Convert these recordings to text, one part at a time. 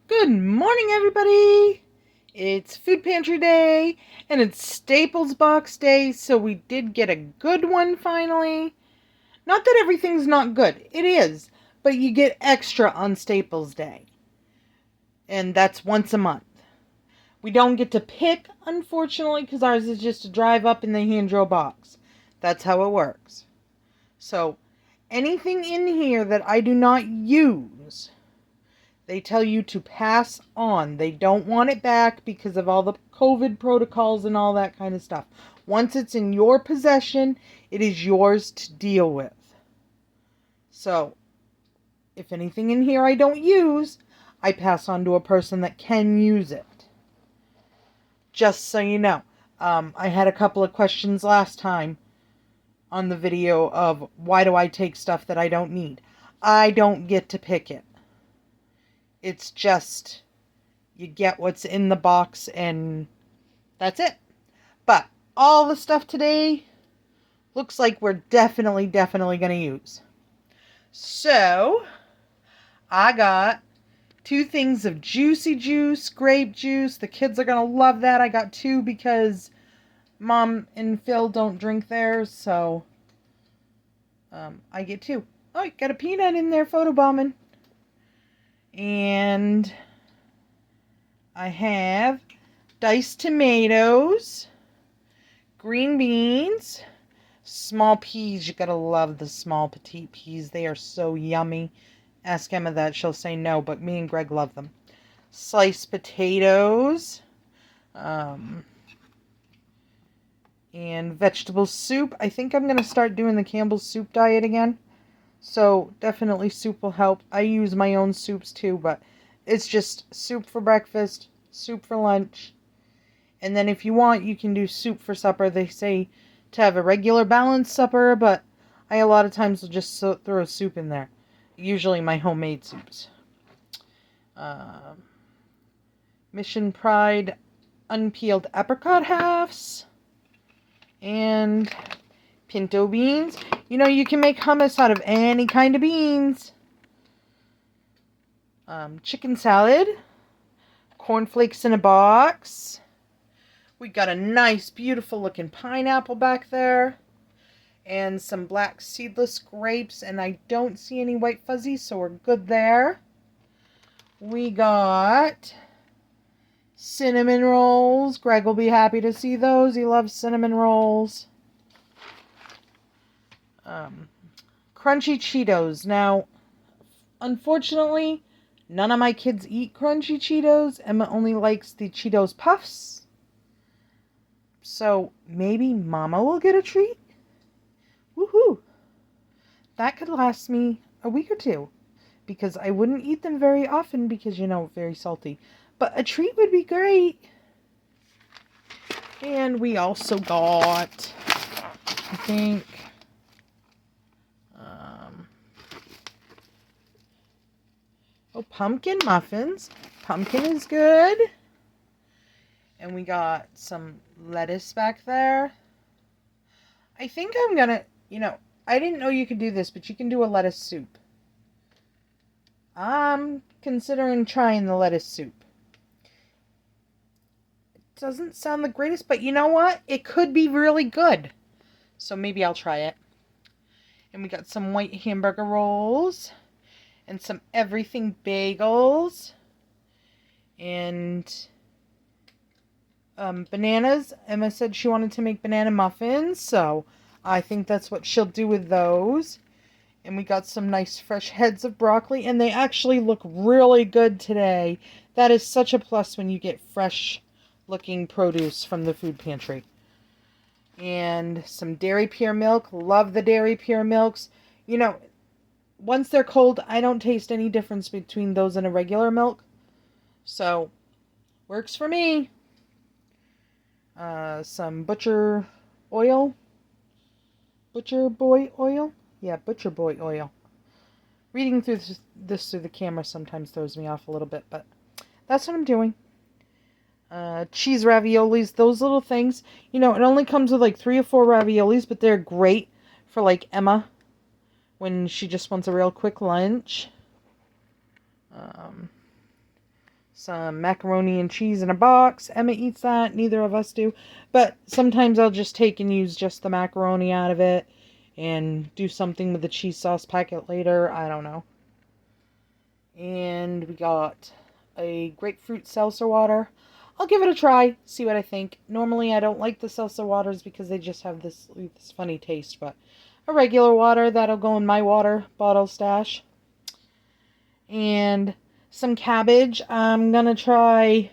Good morning, everybody! It's Food Pantry Day, and it's Staples Box Day, so we did get a good one finally. Not that everything's not good, it is, but you get extra on Staples Day. And that's once a month. We don't get to pick, unfortunately, because ours is just a drive up in the hand-draw box. That's how it works. So, anything in here that I do not use, they tell you to pass on. They don't want it back because of all the COVID protocols and all that kind of stuff. Once it's in your possession, it is yours to deal with. So, if anything in here I don't use, I pass on to a person that can use it. Just so you know. I had a couple of questions last time on the video of why do I take stuff that I don't need. I don't get to pick it. It's just, you get what's in the box and that's it. But all the stuff today looks like we're definitely going to use. So, I got 2 things of juicy juice, grape juice. The kids are going to love that. I got 2 because Mom and Phil don't drink theirs, so I get 2. Oh, I got a peanut in there photobombing. And I have diced tomatoes, green beans, small peas. You gotta love the small petite peas. They are so yummy. Ask Emma that. She'll say no, but me and Greg love them. Sliced potatoes. And vegetable soup. I think I'm going to start doing the Campbell's soup diet again. So definitely soup will help. I use my own soups too, but it's just soup for breakfast, soup for lunch. And then if you want, you can do soup for supper. They say to have a regular balanced supper, but I a lot of times will just throw a soup in there. Usually my homemade soups. Mission Pride unpeeled apricot halves. And pinto beans. You know, you can make hummus out of any kind of beans. Chicken salad. Cornflakes in a box. We got a nice, beautiful looking pineapple back there. And some black seedless grapes. And I don't see any white fuzzies, so we're good there. We got cinnamon rolls. Greg will be happy to see those. He loves cinnamon rolls. Crunchy Cheetos. Now, unfortunately, none of my kids eat crunchy Cheetos. Emma only likes the Cheetos Puffs. So, maybe Mama will get a treat? Woohoo! That could last me a week or 2. Because I wouldn't eat them very often because, you know, very salty. But a treat would be great. And we also got, I think, pumpkin muffins. Pumpkin is good. And we got some lettuce back there. I think I'm gonna, I didn't know you could do this, but you can do a lettuce soup. I'm considering trying the lettuce soup. It doesn't sound the greatest, but you know what? It could be really good. So maybe I'll try it. And we got some white hamburger rolls. And some everything bagels. And bananas. Emma said she wanted to make banana muffins. So I think that's what she'll do with those. And we got some nice fresh heads of broccoli. And they actually look really good today. That is such a plus when you get fresh looking produce from the food pantry. And some dairy pure milk. Love the dairy pure milks. You know, once they're cold, I don't taste any difference between those and a regular milk. So, works for me. Some butcher oil. Butcher boy oil? Yeah, butcher boy oil. Reading through this through the camera sometimes throws me off a little bit, but that's what I'm doing. Cheese raviolis, those little things. You know, it only comes with like 3 or 4 raviolis, but they're great for like Emma when she just wants a real quick lunch. some macaroni and cheese in a box. Emma eats that. Neither of us do. But sometimes I'll just take and use just the macaroni out of it and do something with the cheese sauce packet later. I don't know. And we got a grapefruit seltzer water. I'll give it a try, see what I think. Normally I don't like the seltzer waters because they just have this funny taste, but a regular water, that'll go in my water bottle stash. And some cabbage. I'm going to try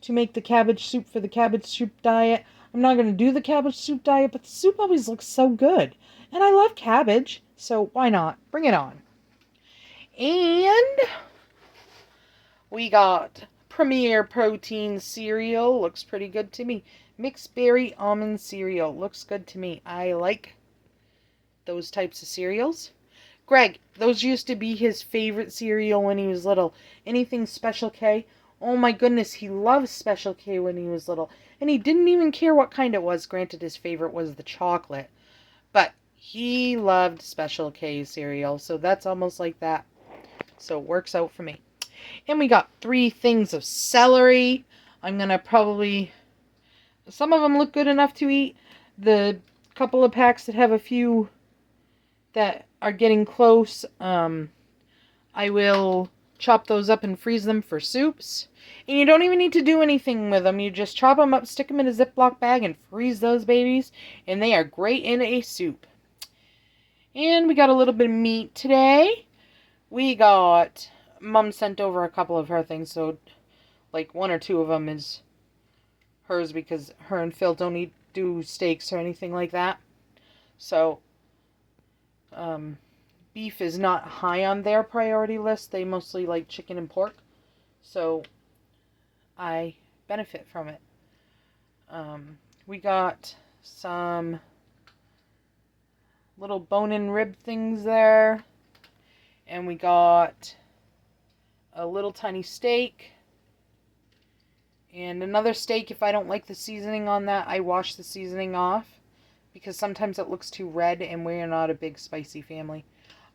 to make the cabbage soup for the cabbage soup diet. I'm not going to do the cabbage soup diet, but the soup always looks so good. And I love cabbage, so why not? Bring it on. And we got Premier Protein cereal. Looks pretty good to me. Mixed berry almond cereal. Looks good to me. I like those types of cereals. Greg, those used to be his favorite cereal when he was little. Anything Special K? Oh my goodness, he loved Special K when he was little. And he didn't even care what kind it was. Granted, his favorite was the chocolate. But he loved Special K cereal. So that's almost like that. So it works out for me. And we got 3 things of celery. I'm going to probably... Some of them look good enough to eat. The couple of packs that have a few that are getting close, I will chop those up and freeze them for soups. And you don't even need to do anything with them. You just chop them up, stick them in a Ziploc bag, and freeze those babies. And they are great in a soup. And we got a little bit of meat today. We got... Mom sent over a couple of her things, so like 1 or 2 of them is hers because her and Phil don't do steaks or anything like that. So, beef is not high on their priority list. They mostly like chicken and pork. So, I benefit from it. We got some little bone-in rib things there. And we got a little tiny steak. And another steak, if I don't like the seasoning on that, I wash the seasoning off. Because sometimes it looks too red and we're not a big spicy family.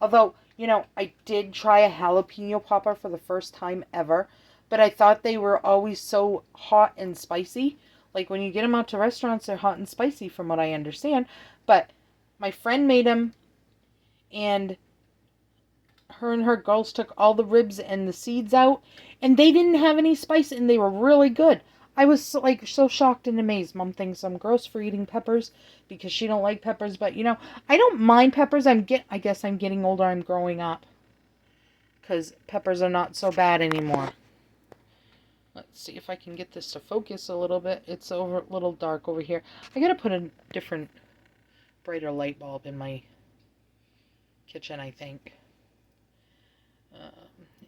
Although, you know, I did try a jalapeno popper for the first time ever. But I thought they were always so hot and spicy. Like when you get them out to restaurants, they're hot and spicy from what I understand. But my friend made them. And her and her girls took all the ribs and the seeds out. And they didn't have any spice and they were really good. I was so shocked and amazed. Mom thinks I'm gross for eating peppers because she don't like peppers. But, you know, I don't mind peppers. I guess I'm getting older. I'm growing up. Because peppers are not so bad anymore. Let's see if I can get this to focus a little bit. It's a little dark over here. I gotta put a different, brighter light bulb in my kitchen, I think.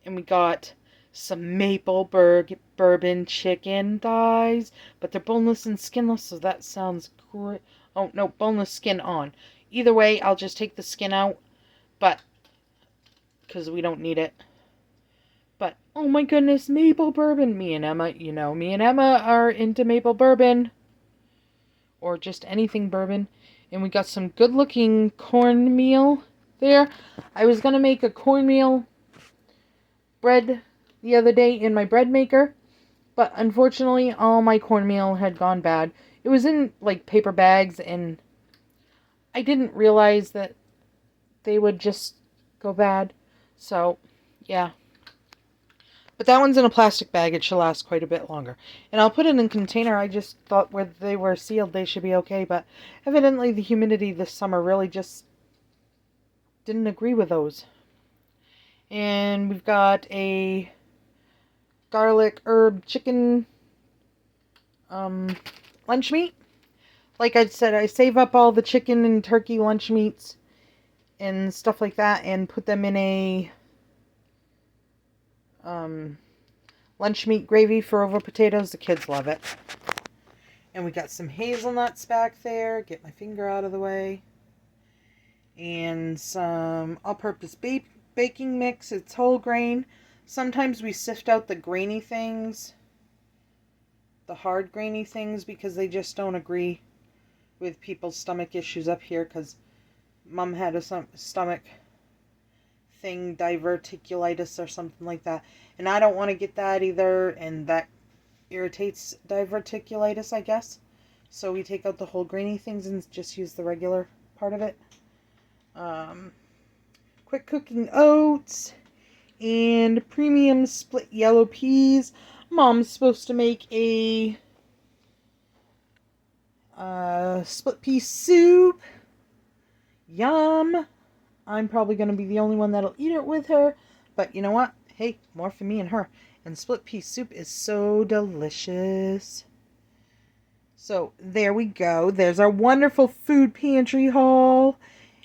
And we got some maple bourbon chicken thighs, but they're boneless and skinless, so that sounds great. Oh, no, boneless skin on. Either way, I'll just take the skin out, but, because we don't need it. But, oh my goodness, maple bourbon. Me and Emma are into maple bourbon, or just anything bourbon. And we got some good-looking cornmeal there. I was going to make a cornmeal bread the other day in my bread maker, but unfortunately all my cornmeal had gone bad. It was in like paper bags and I didn't realize that they would just go bad. So, yeah. But that one's in a plastic bag. It should last quite a bit longer. And I'll put it in a container. I just thought where they were sealed they should be okay, but evidently the humidity this summer really just didn't agree with those. And we've got a garlic herb chicken lunch meat. Like I said, I save up all the chicken and turkey lunch meats and stuff like that and put them in a lunch meat gravy for over potatoes. The kids love it. And we got some hazelnuts back there. Get my finger out of the way. And some all-purpose baking mix. It's whole grain. Sometimes we sift out the grainy things, the hard grainy things, because they just don't agree with people's stomach issues up here, because Mom had a stomach thing, diverticulitis or something like that. And I don't want to get that either, and that irritates diverticulitis, I guess. So we take out the whole grainy things and just use the regular part of it. Quick cooking oats and premium split yellow peas. Mom's supposed to make a split pea soup. Yum. I'm probably going to be the only one that'll eat it with her. But you know what? Hey, more for me and her. And split pea soup is so delicious. So there we go. There's our wonderful food pantry haul.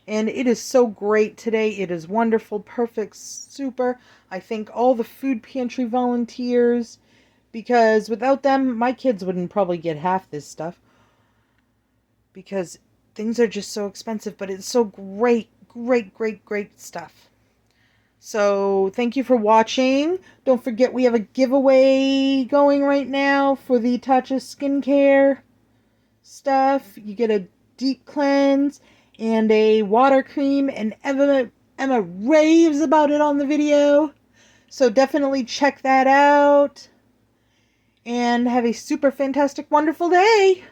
And it is so great today. It is wonderful, perfect, super. I thank all the food pantry volunteers, because without them, my kids wouldn't probably get half this stuff, because things are just so expensive, but it's so great, great, great, great stuff. So thank you for watching. Don't forget we have a giveaway going right now for the Tatcha skincare stuff. You get a deep cleanse and a water cream, and Emma raves about it on the video. So definitely check that out. And have a super fantastic, wonderful day.